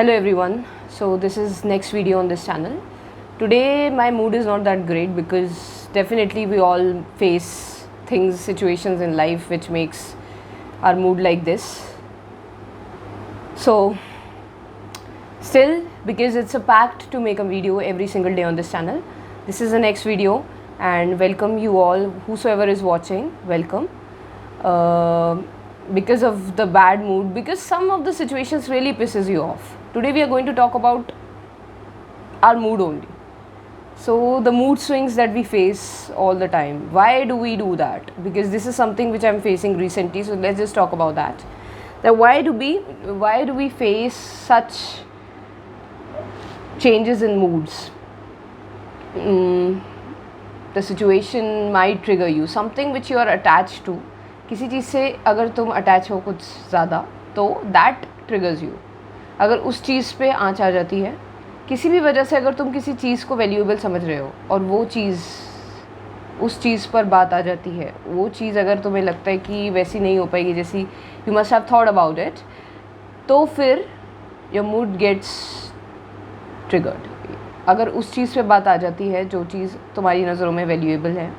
Hello everyone. So this is next video on this channel. Today my mood is not that great because definitely we all face things, situations in life which makes our mood like this. So still, because it's a pact to make a video every single day on this channel, this is the next video and welcome you all, whosoever is watching, welcome. Because of the bad mood, because some of the situations really pisses you off. Today we are going to talk about our mood only. So the mood swings that we face all the time, why do we do that? Because this is something which I'm facing recently, so let's just talk about that. That why do we face such changes in moods? The situation might trigger you, something which you are attached to. किसी चीज़ से अगर तुम attach हो कुछ ज़्यादा तो that triggers you. अगर उस चीज़ पे आँच आ जाती है किसी भी वजह से, अगर तुम किसी चीज़ को वैल्यूएबल समझ रहे हो और वो चीज़ उस चीज़ पर बात आ जाती है, वो चीज़ अगर तुम्हें लगता है कि वैसी नहीं हो पाएगी जैसी you must have thought about it, तो फिर योर मूड गेट्स ट्रिगर्ड. अगर उस चीज़ पे बात आ जाती है जो चीज़ तुम्हारी नज़रों में वैल्यूएबल है,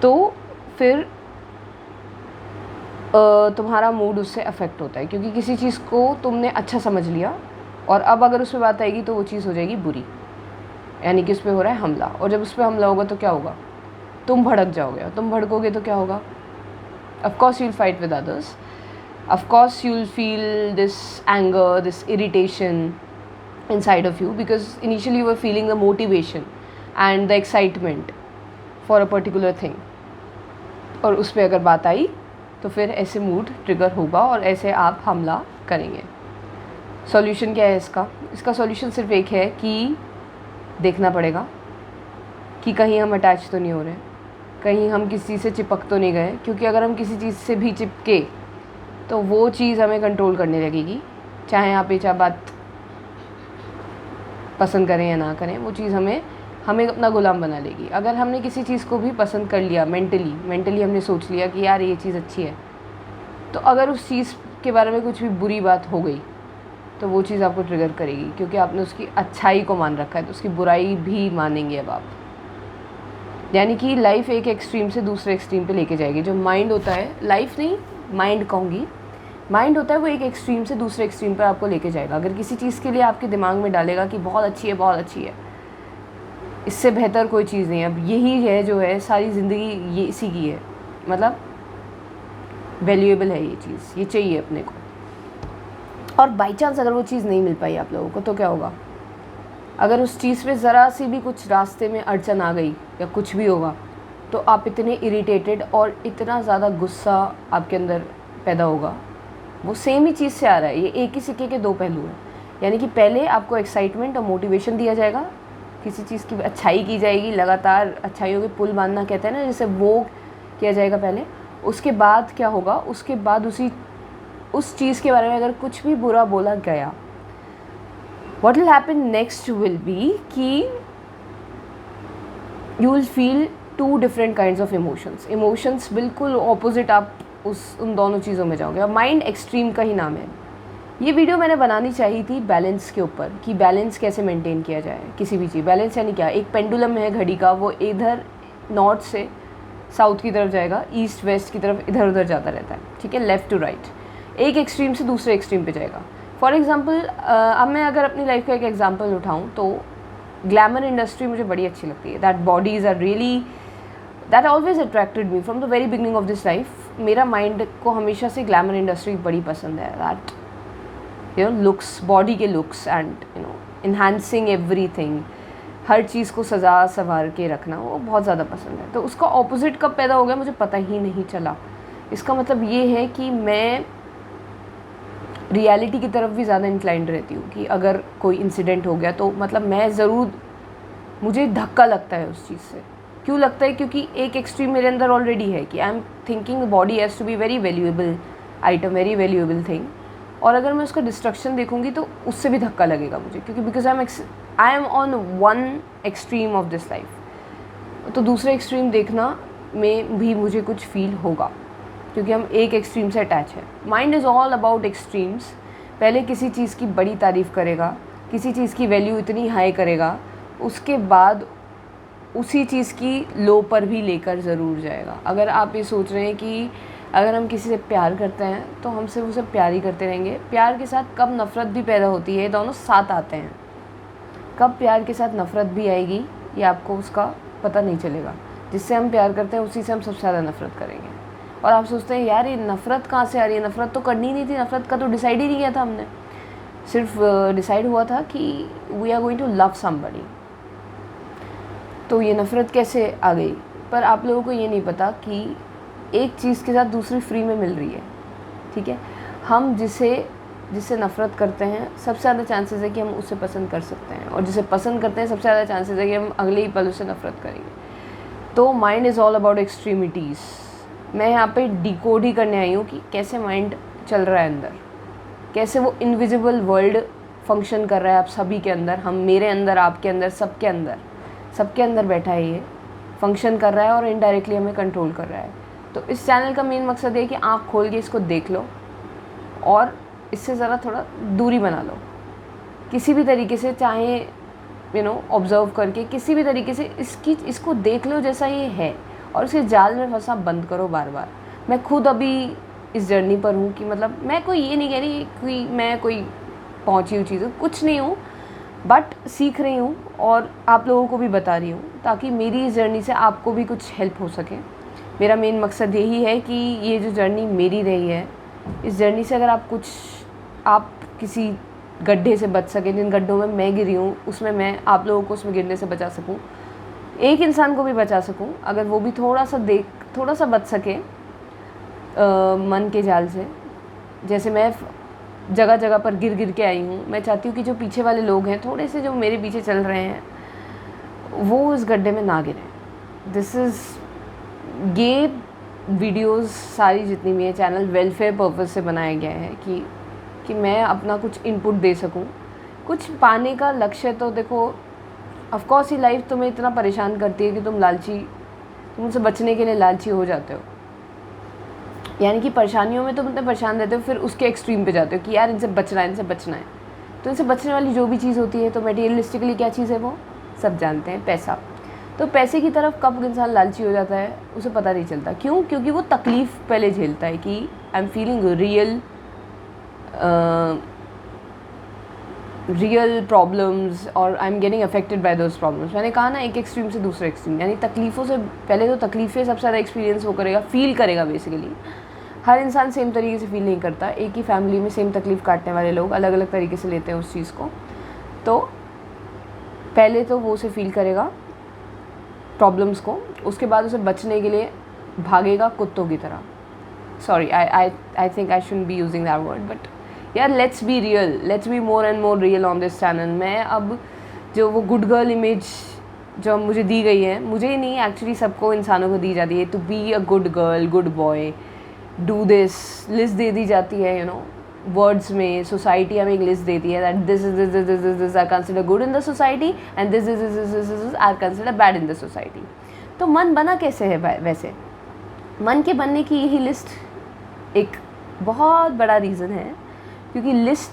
तो फिर तुम्हारा मूड उससे अफेक्ट होता है, क्योंकि किसी चीज़ को तुमने अच्छा समझ लिया और अब अगर उस पर बात आएगी तो वो चीज़ हो जाएगी बुरी, यानी कि उस पर हो रहा है हमला. और जब उस पर हमला होगा तो क्या होगा? तुम भड़क जाओगे, और तुम भड़कोगे तो क्या होगा? Of course you will fight with others, of course you will feel this anger, this irritation inside of you, because initially you were feeling the motivation and the excitement for a particular thing, और उस पर अगर बात आई तो फिर ऐसे mood trigger होगा और ऐसे आप हमला करेंगे. सॉल्यूशन क्या है इसका सॉल्यूशन सिर्फ एक है कि देखना पड़ेगा कि कहीं हम अटैच तो नहीं हो रहे, कहीं हम किसी चीज़ से चिपक तो नहीं गए, क्योंकि अगर हम किसी चीज़ से भी चिपके तो वो चीज़ हमें कंट्रोल करने लगेगी. चाहे आप ये बात पसंद करें या ना करें, वो चीज़ हमें अपना गुलाम बना लेगी. अगर हमने किसी चीज़ को भी पसंद कर लिया, मेंटली हमने सोच लिया कि यार ये चीज़ अच्छी है, तो अगर उस चीज़ के बारे में कुछ भी बुरी बात हो गई तो वो चीज़ आपको ट्रिगर करेगी, क्योंकि आपने उसकी अच्छाई को मान रखा है, तो उसकी बुराई भी मानेंगे अब आप. यानी कि लाइफ एक एक्सट्रीम से दूसरे एक्सट्रीम पे लेके जाएगी. जो माइंड होता है, लाइफ नहीं माइंड कहूँगी, माइंड होता है, वो एक एक्सट्रीम से दूसरे एक्सट्रीम पर आपको लेके जाएगा. अगर किसी चीज़ के लिए आपके दिमाग में डालेगा कि बहुत अच्छी है, इससे बेहतर कोई चीज़ नहीं है, अब यही है जो है सारी ज़िंदगी, ये इसी की है, मतलब वैल्यूएबल है ये चीज़, ये चाहिए अपने को. और बाई चांस अगर वो चीज़ नहीं मिल पाई आप लोगों को तो क्या होगा? अगर उस चीज़ पे ज़रा सी भी कुछ रास्ते में अड़चन आ गई या कुछ भी होगा तो आप इतने इरिटेटेड और इतना ज़्यादा गुस्सा आपके अंदर पैदा होगा. वो सेम ही चीज़ से आ रहा है, ये एक ही सिक्के के दो पहलू हैं. यानी कि पहले आपको एक्साइटमेंट और मोटिवेशन दिया जाएगा, किसी चीज़ की अच्छाई की जाएगी, लगातार अच्छाइयों के पुल बांधना कहते हैं ना, जैसे वो किया जाएगा पहले. उसके बाद क्या होगा? उसके बाद उस चीज़ के बारे में अगर कुछ भी बुरा बोला गया, what will happen next will be कि you will feel two different kinds of emotions बिल्कुल ऑपोजिट. आप उन दोनों चीज़ों में जाओगे. और माइंड एक्सट्रीम का ही नाम है. ये वीडियो मैंने बनानी चाहिए थी बैलेंस के ऊपर, कि बैलेंस कैसे मेंटेन किया जाए किसी भी चीज़. बैलेंस यानी क्या? एक पेंडुलम है घड़ी का, वो इधर नॉर्थ से साउथ की तरफ जाएगा, ईस्ट वेस्ट की तरफ इधर उधर जाता रहता है, ठीक है, लेफ़्ट टू राइट. एक एक्सट्रीम से दूसरे एक्सट्रीम पे जाएगा. फॉर एग्जांपल, अब मैं अगर अपनी लाइफ का एक एग्जांपल उठाऊँ तो ग्लैमर इंडस्ट्री मुझे बड़ी अच्छी लगती है. That bodies are really, that always attracted me from the very beginning of this life. मेरा माइंड को हमेशा से ग्लैमर इंडस्ट्री बड़ी पसंद है. दैट लुक्स, बॉडी के लुक्स एंड इन्हांसिंग एवरीथिंग, हर चीज़ को सजा संवार के रखना, वो बहुत ज़्यादा पसंद है. तो उसका ऑपोजिट कब पैदा हो गया मुझे पता ही नहीं चला. इसका मतलब ये है कि मैं रियलिटी की तरफ भी ज़्यादा इंक्लाइंड रहती हूँ, कि अगर कोई इंसिडेंट हो गया तो मतलब मैं ज़रूर, मुझे धक्का लगता है उस चीज़ से. क्यों लगता है? क्योंकि एक एक्सट्रीम मेरे अंदर ऑलरेडी है कि I am thinking body has to be very valuable item, very valuable thing. और अगर मैं उसका डिस्ट्रक्शन देखूंगी तो उससे भी धक्का लगेगा मुझे, क्योंकि because I am on one extreme of this life. तो दूसरे एक्सट्रीम देखना में भी मुझे कुछ फील होगा, क्योंकि हम एक एक्सट्रीम से अटैच है. Mind is all about extremes, पहले किसी चीज़ की बड़ी तारीफ़ करेगा, किसी चीज़ की वैल्यू इतनी हाई करेगा, उसके बाद उसी चीज़ की लो पर भी लेकर ज़रूर जाएगा। अगर आप ये सोच रहे हैं कि अगर हम किसी से प्यार करते हैं तो हम सिर्फ उसे प्यार ही करते रहेंगे, प्यार के साथ कब नफ़रत भी पैदा होती है, दोनों साथ आते हैं। कब प्यार के साथ नफ़रत भी आएगी ये आपको उसका पता नहीं चलेगा। जिससे हम प्यार करते हैं उसी से हम सबसे ज़्यादा नफ़रत करेंगे। और आप सोचते हैं यार ये नफ़रत कहाँ से आ रही है, नफ़रत तो करनी नहीं थी, नफ़रत का तो डिसाइड ही नहीं किया था हमने, सिर्फ डिसाइड हुआ था कि we are going to love somebody. तो ये नफ़रत कैसे आ गई? पर आप लोगों को ये नहीं पता कि एक चीज़ के साथ दूसरी फ्री में मिल रही है, ठीक है। हम जिससे नफ़रत करते हैं सबसे ज़्यादा चांसेस है कि हम उसे पसंद कर सकते हैं, और जिसे पसंद करते हैं सबसे ज़्यादा चांसेस है कि हम अगले ही पल उससे नफ़रत करेंगे। तो mind is all about extremities. मैं यहाँ पे डिकोड ही करने आई हूँ कि कैसे माइंड चल रहा है अंदर, कैसे वो इनविजिबल वर्ल्ड फंक्शन कर रहा है आप सभी के अंदर, हम मेरे अंदर, आपके अंदर, सबके अंदर बैठा है, ये फंक्शन कर रहा है और इनडायरेक्टली हमें कंट्रोल कर रहा है। तो इस चैनल का मेन मकसद है कि आँख खोल के इसको देख लो और इससे ज़रा थोड़ा दूरी बना लो किसी भी तरीके से, चाहे ऑब्ज़र्व करके किसी भी तरीके से इसको देख लो जैसा ये है, और इसके जाल में फंसा बंद करो बार बार। मैं खुद अभी इस जर्नी पर हूँ कि मतलब मैं कोई ये नहीं कह रही कि मैं कोई पहुँची हुई चीज़ हूँ, कुछ नहीं हूँ, बट सीख रही हूँ और आप लोगों को भी बता रही हूँ ताकि मेरी इस जर्नी से आपको भी कुछ हेल्प हो सके। मेरा मेन मकसद यही है कि ये जो जर्नी मेरी रही है, इस जर्नी से अगर आप किसी गड्ढे से बच सकें, जिन गड्ढों में मैं गिरी हूँ उसमें मैं आप लोगों को उसमें गिरने से बचा सकूँ, एक इंसान को भी बचा सकूँ, अगर वो भी थोड़ा सा बच सके मन के जाल से। जैसे मैं जगह जगह पर गिर के आई हूँ, मैं चाहती हूँ कि जो पीछे वाले लोग हैं, थोड़े से जो मेरे पीछे चल रहे हैं, वो इस गड्ढे में ना गिरें। दिस इज़ ये वीडियोस सारी जितनी भी है चैनल वेलफेयर पर्पस से बनाया गया है कि मैं अपना कुछ इनपुट दे सकूं, कुछ पाने का लक्ष्य। तो देखो ऑफ कोर्स ये लाइफ तुम्हें इतना परेशान करती है कि तुम उनसे बचने के लिए लालची हो जाते हो, यानी कि परेशानियों में तुम इतने परेशान रहते हो, फिर उसके एक्सट्रीम पे जाते हो कि यार इनसे बचना है। तो इनसे बचने वाली जो भी चीज़ होती है, तो मटेरियलिस्टिकली क्या चीज़ है वो सब जानते हैं, पैसा। तो पैसे की तरफ कब इंसान लालची हो जाता है उसे पता नहीं चलता। क्यों? क्योंकि वो तकलीफ़ पहले झेलता है कि I am feeling real problems और I am getting affected by those problems. मैंने कहा ना, एक एक्सट्रीम से दूसरे एक्सट्रीम, यानी तकलीफ़ों से पहले तो तकलीफ़ें सबसे ज़्यादा एक्सपीरियंस वो करेगा, फील करेगा। बेसिकली हर इंसान सेम तरीके से फील नहीं करता, एक ही फैमिली में सेम तकलीफ़ काटने वाले लोग अलग अलग तरीके से लेते हैं उस चीज़ को। तो पहले तो वो उसे फील करेगा प्रॉब्लम्स को, उसके बाद उसे बचने के लिए भागेगा कुत्तों की तरह। Sorry, I think I shouldn't be using that word, but यार let's be real, let's be more and more real on this channel. मैं अब जो वो गुड गर्ल इमेज जो मुझे दी गई है, मुझे ही नहीं, एक्चुअली सबको, इंसानों को दी जाती है, to be a good girl, good boy, do this, list दे दी जाती है, वर्ड्स में। सोसाइटी हमें एक लिस्ट देती है that this are consider good in the society and this are consider bad in the society. तो मन बना कैसे है? वैसे मन के बनने की यही लिस्ट एक बहुत बड़ा रीज़न है, क्योंकि लिस्ट,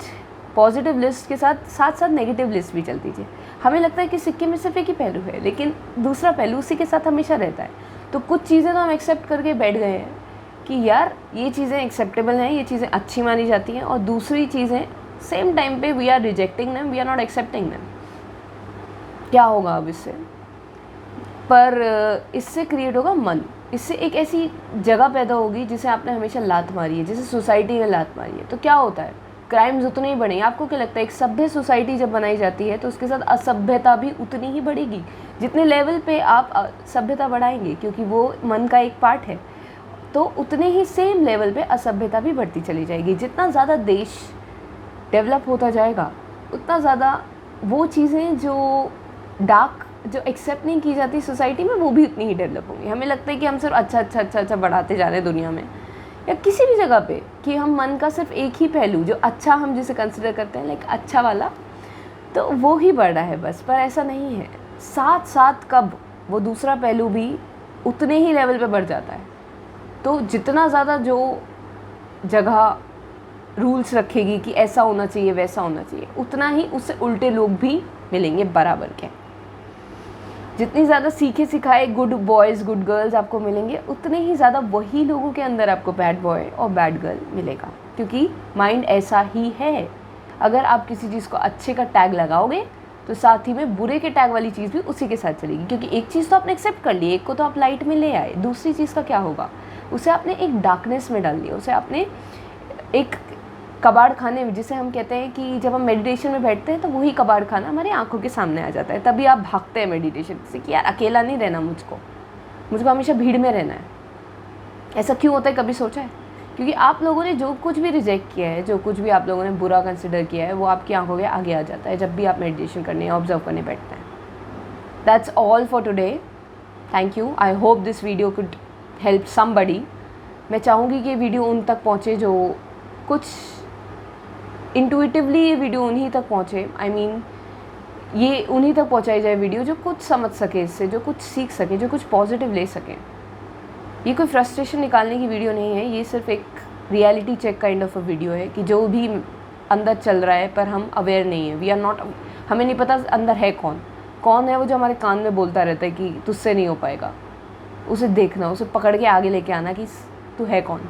पॉजिटिव लिस्ट के साथ साथ नेगेटिव लिस्ट भी चलती है। हमें लगता है कि सिक्के में सिर्फ एक ही पहलू है, लेकिन दूसरा पहलू उसी के साथ हमेशा रहता है। तो कुछ चीज़ें तो हम एक्सेप्ट करके बैठ गए हैं कि यार ये चीज़ें एक्सेप्टेबल हैं, ये चीज़ें अच्छी मानी जाती हैं, और दूसरी चीज़ें सेम टाइम पे we are rejecting them, we are not accepting them. क्या होगा अब इससे? पर इससे क्रिएट होगा मन, इससे एक ऐसी जगह पैदा होगी जिसे आपने हमेशा लात मारी है, जिसे सोसाइटी ने लात मारी है। तो क्या होता है? क्राइम्स उतने ही बढ़ेंगे। आपको क्या लगता है, एक सभ्य सोसाइटी जब बनाई जाती है तो उसके साथ असभ्यता भी उतनी ही बढ़ेगी। जितने लेवल पे आप सभ्यता बढ़ाएंगे, क्योंकि वो मन का एक पार्ट है, तो उतने ही सेम लेवल पे असभ्यता भी बढ़ती चली जाएगी। जितना ज़्यादा देश डेवलप होता जाएगा, उतना ज़्यादा वो चीज़ें जो एक्सेप्ट नहीं की जाती सोसाइटी में, वो भी उतनी ही डेवलप होंगी। हमें लगता है कि हम सिर्फ अच्छा बढ़ाते जा रहे हैं दुनिया में या किसी भी जगह पे, कि हम मन का सिर्फ एक ही पहलू, जो अच्छा हम जिसे कंसिडर करते हैं लाइक अच्छा वाला, तो वो ही बढ़ रहा है बस। पर ऐसा नहीं है, साथ साथ कब वो दूसरा पहलू भी उतने ही लेवल पे बढ़ जाता है। तो जितना ज़्यादा जो जगह रूल्स रखेगी कि ऐसा होना चाहिए वैसा होना चाहिए, उतना ही उससे उल्टे लोग भी मिलेंगे बराबर के। जितनी ज़्यादा सीखे सिखाए गुड बॉयज़ गुड गर्ल्स आपको मिलेंगे, उतने ही ज़्यादा वही लोगों के अंदर आपको बैड बॉय और बैड गर्ल मिलेगा, क्योंकि माइंड ऐसा ही है। अगर आप किसी चीज़ को अच्छे का टैग लगाओगे तो साथ ही में बुरे के टैग वाली चीज़ भी उसी के साथ चलेगी, क्योंकि एक चीज़ तो आपने एक्सेप्ट कर ली, एक को तो आप लाइट में ले आए, दूसरी चीज़ का क्या होगा, उसे आपने एक डार्कनेस में डाल दिया, उसे आपने एक कबाड़ खाने में, जिसे हम कहते हैं कि जब हम मेडिटेशन में बैठते हैं तो वही कबाड़ खाना हमारे आंखों के सामने आ जाता है, तभी आप भागते हैं मेडिटेशन से कि यार अकेला नहीं रहना, मुझको हमेशा भीड़ में रहना है। ऐसा क्यों होता है, कभी सोचा है? क्योंकि आप लोगों ने जो कुछ भी रिजेक्ट किया है, जो कुछ भी आप लोगों ने बुरा कंसिडर किया है, वो आपकी आंखों के आगे आ जाता है जब भी आप मेडिटेशन करने या ऑब्जर्व करने बैठते हैं। That's all for today. Thank you. I hope this video could help somebody. मैं चाहूँगी कि ये वीडियो उन तक पहुँचे जो कुछ इंटुइटिवली, ये वीडियो उन्हीं तक पहुँचे। आई मीन ये उन्हीं तक पहुँचाई जाए वीडियो जो कुछ समझ सके इससे, जो कुछ सीख सके, जो कुछ पॉजिटिव ले सकें। ये कोई फ्रस्ट्रेशन निकालने की वीडियो नहीं है, ये सिर्फ एक reality check kind of a video है कि जो भी अंदर चल रहा है पर हम अवेयर नहीं है, वी आर नॉट, हमें नहीं पता अंदर है कौन है वो जो हमारे कान में बोलता रहता है कि तुझसे नहीं हो पाएगा। उसे देखना, उसे पकड़ के आगे लेके आना कि तू है कौन।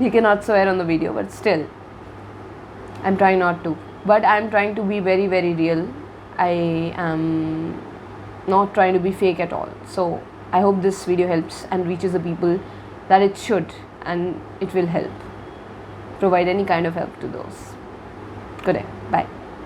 You can not swear on the video but still I am trying not to, but I am trying to be very very real. I am not trying to be fake at all. So I hope this video helps and reaches the people that it should, and it will help provide any kind of help to those. Good day. Bye.